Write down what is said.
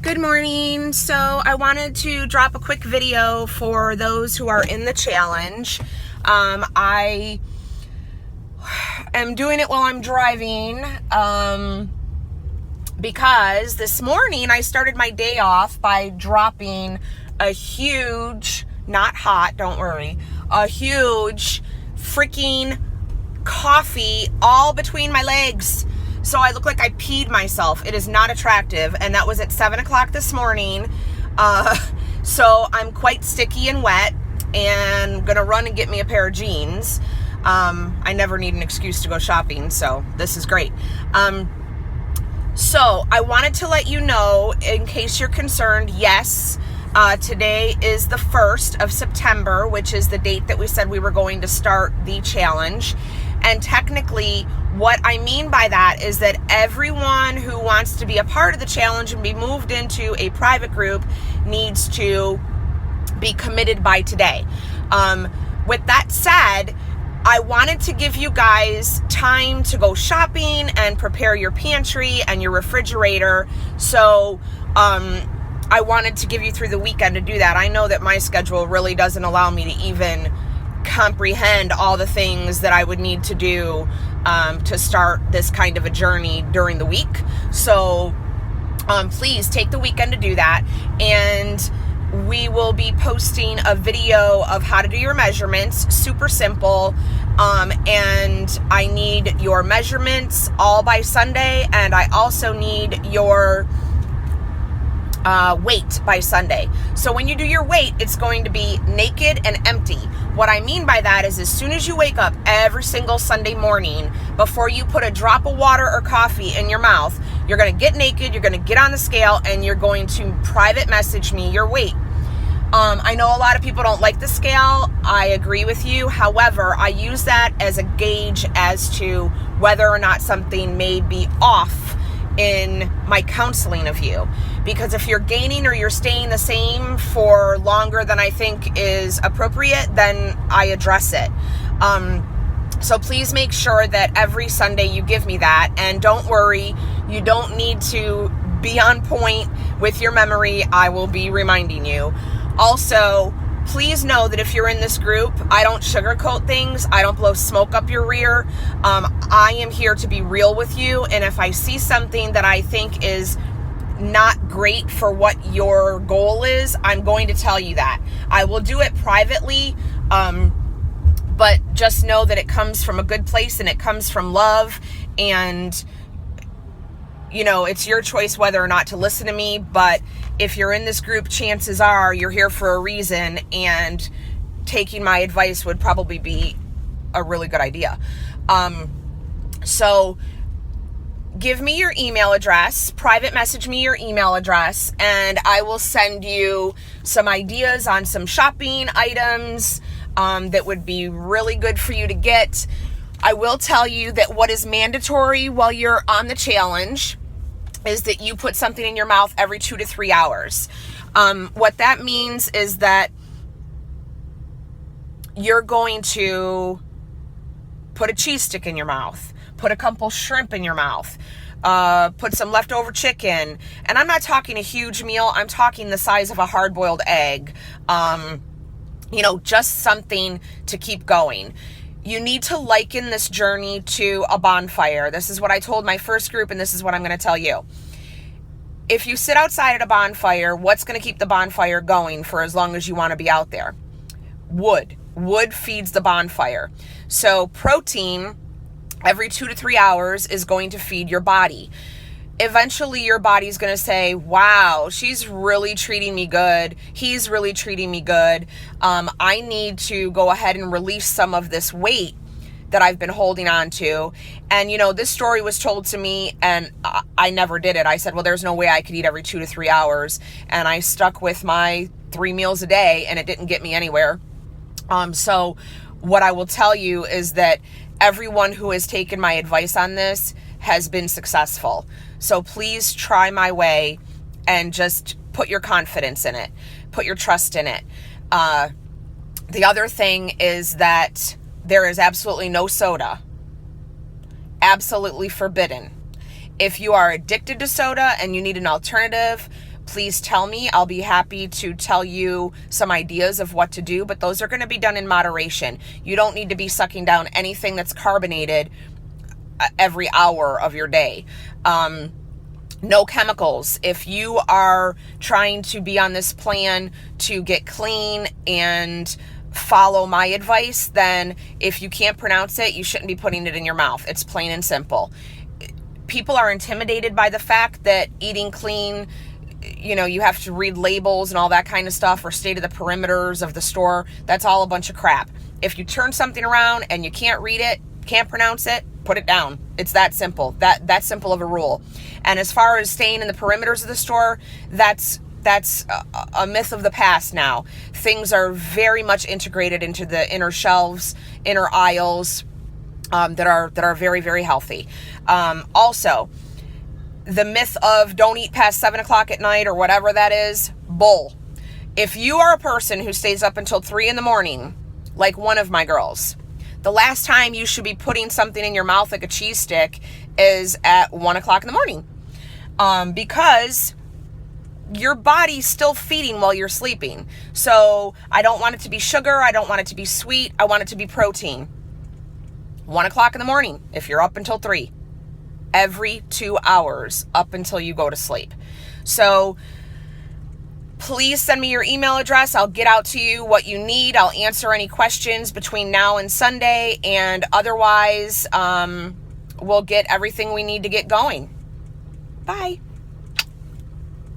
Good morning. So I wanted to drop a quick video for those who are in the challenge. I am doing it while I'm driving because this morning I started my day off by dropping a huge, not hot, don't worry, a huge freaking coffee all between my legs. So I look like I peed myself. It is not attractive. And that was at 7 o'clock this morning. So I'm quite sticky and wet and gonna run and get me a pair of jeans. I never need an excuse to go shopping, so this is great. So I wanted to let you know, in case you're concerned, yes, today is the 1st of September, which is the date that we said we were going to start the challenge. And technically, what I mean by that is that everyone who wants to be a part of the challenge and be moved into a private group needs to be committed by today. With that said, I wanted to give you guys time to go shopping and prepare your pantry and your refrigerator. So I wanted to give you through the weekend to do that. I know that my schedule really doesn't allow me to even comprehend all the things that I would need to do to start this kind of a journey during the week. So please take the weekend to do that, and we will be posting a video of how to do your measurements. Super simple. And I need your measurements all by Sunday, and I also need your weight by Sunday. So when you do your weight, it's going to be naked and empty. What I mean by that is, as soon as you wake up every single Sunday morning, before you put a drop of water or coffee in your mouth, you're going to get naked, you're going to get on the scale, and you're going to private message me your weight. I know a lot of people don't like the scale. I agree with you. However, I use that as a gauge as to whether or not something may be off in my counseling of you. Because if you're gaining or you're staying the same for longer than I think is appropriate, then I address it. So please make sure that every Sunday you give me that. And don't worry, you don't need to be on point with your memory. I will be reminding you. Also, please know that if you're in this group, I don't sugarcoat things. I don't blow smoke up your rear. I am here to be real with you. And if I see something that I think is not great for what your goal is, I'm going to tell you that. I will do it privately, but just know that it comes from a good place and it comes from love. And, you know, it's your choice whether or not to listen to me. But if you're in this group, chances are you're here for a reason, and taking my advice would probably be a really good idea. So give me your email address, private message me your email address, and I will send you some ideas on some shopping items that would be really good for you to get. I will tell you that what is mandatory while you're on the challenge is that you put something in your mouth every 2 to 3 hours. What that means is that you're going to put a cheese stick in your mouth, put a couple shrimp in your mouth, put some leftover chicken. And I'm not talking a huge meal. I'm talking the size of a hard-boiled egg. Just something to keep going. You need to liken this journey to a bonfire. This is what I told my first group, and this is what I'm going to tell you. If you sit outside at a bonfire, what's going to keep the bonfire going for as long as you want to be out there? Wood. Wood feeds the bonfire. So protein every 2 to 3 hours is going to feed your body. Eventually your body's going to say, wow, she's really treating me good. He's really treating me good. I need to go ahead and release some of this weight that I've been holding on to. And, this story was told to me, and I never did it. I said, well, there's no way I could eat every 2 to 3 hours. And I stuck with my 3 meals a day, and it didn't get me anywhere. So what I will tell you is that everyone who has taken my advice on this has been successful. So please try my way and just put your confidence in it. Put your trust in it. The other thing is that there is absolutely no soda. Absolutely forbidden. If you are addicted to soda and you need an alternative, please tell me. I'll be happy to tell you some ideas of what to do, but those are going to be done in moderation. You don't need to be sucking down anything that's carbonated every hour of your day. No chemicals. If you are trying to be on this plan to get clean and follow my advice, then if you can't pronounce it, you shouldn't be putting it in your mouth. It's plain and simple. People are intimidated by the fact that eating clean, you have to read labels and all that kind of stuff, or stay to the perimeters of the store. That's all a bunch of crap. If you turn something around and you can't read it, can't pronounce it, put it down. It's that simple. That simple of a rule. And as far as staying in the perimeters of the store, that's a myth of the past now. Things are very much integrated into the inner shelves, inner aisles, that are very, very healthy. Also, the myth of don't eat past 7 o'clock at night or whatever that is, bull. If you are a person who stays up until 3 a.m, like one of my girls, the last time you should be putting something in your mouth like a cheese stick is at 1 o'clock in the morning. Because your body's still feeding while you're sleeping. So I don't want it to be sugar. I don't want it to be sweet. I want it to be protein. 1 o'clock in the morning, if you're up until 3, every 2 hours up until you go to sleep. So please send me your email address. I'll get out to you what you need. I'll answer any questions between now and Sunday, and otherwise, we'll get everything we need to get going. Bye.